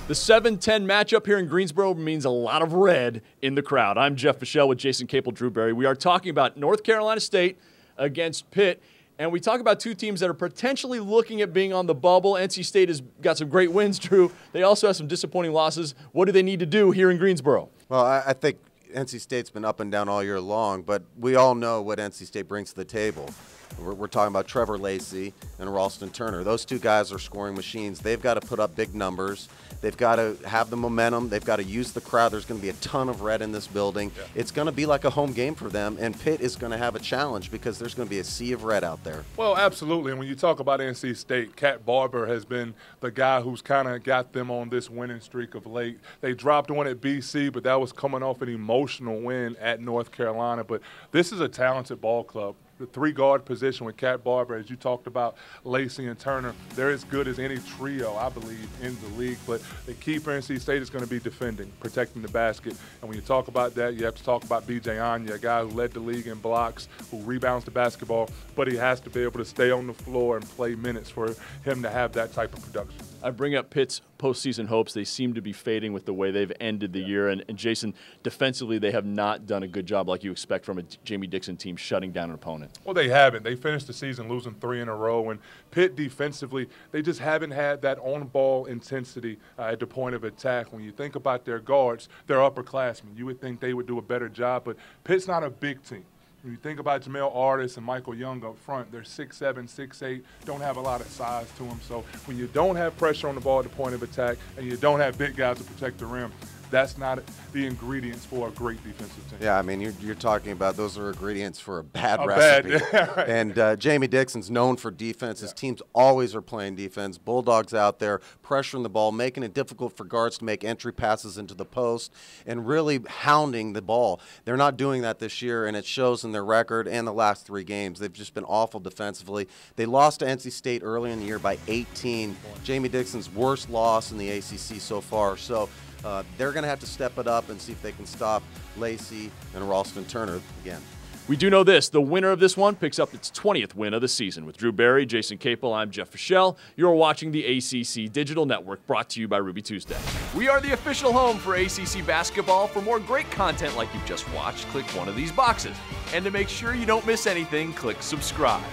The 7-10 matchup here in Greensboro means a lot of red in the crowd. I'm Jeff Fischel with Jason Capel, Drew Berry. We are talking about North Carolina State against Pitt, and we talk about two teams that are potentially looking at being on the bubble. NC State has got some great wins, Drew. They also have some disappointing losses. What do they need to do here in Greensboro? Well, I think NC State's been up and down all year long, but we all know what NC State brings to the table. We're talking about Trevor Lacey and Ralston Turner. Those two guys are scoring machines. They've got to put up big numbers. They've got to have the momentum. They've got to use the crowd. There's going to be a ton of red in this building. Yeah. It's going to be like a home game for them, and Pitt is going to have a challenge because there's going to be a sea of red out there. Well, absolutely. And when you talk about NC State, Cat Barber has been the guy who's kind of got them on this winning streak of late. They dropped one at BC, but that was coming off an emotional win at North Carolina. But this is a talented ball club. The three-guard position with Cat Barber, as you talked about, Lacey and Turner, they're as good as any trio, I believe, in the league. But the key for NC State is going to be defending, protecting the basket. And when you talk about that, you have to talk about B.J. Anya, a guy who led the league in blocks, who rebounds the basketball, but he has to be able to stay on the floor and play minutes for him to have that type of production. I bring up Pitt's postseason hopes. They seem to be fading with the way they've ended the year. And Jason, defensively, they have not done a good job like you expect from a Jamie Dixon team shutting down an opponent. Well, they haven't. They finished the season losing 3 in a row. And Pitt defensively, they just haven't had that on-ball intensity at the point of attack. When you think about their guards, they're upperclassmen. You would think they would do a better job. But Pitt's not a big team. When you think about Jamel Artis and Michael Young up front, they're 6'7", 6'8", don't have a lot of size to them. So when you don't have pressure on the ball at the point of attack and you don't have big guys to protect the rim, that's not the ingredients for a great defensive team. Yeah, I mean, you're talking about those are ingredients for a bad recipe. Right. And Jamie Dixon's known for defense. His teams always are playing defense. Bulldogs out there pressuring the ball, making it difficult for guards to make entry passes into the post, and really hounding the ball. They're not doing that this year, and it shows in their record and the last 3 games. They've just been awful defensively. They lost to NC State early in the year by 18. Jamie Dixon's worst loss in the ACC so far. So they're going to have to step it up and see if they can stop Lacey and Ralston Turner again. We do know this. The winner of this one picks up its 20th win of the season. With Drew Berry, Jason Capel, I'm Jeff Fischel. You're watching the ACC Digital Network, brought to you by Ruby Tuesday. We are the official home for ACC basketball. For more great content like you've just watched, click one of these boxes. And to make sure you don't miss anything, click subscribe.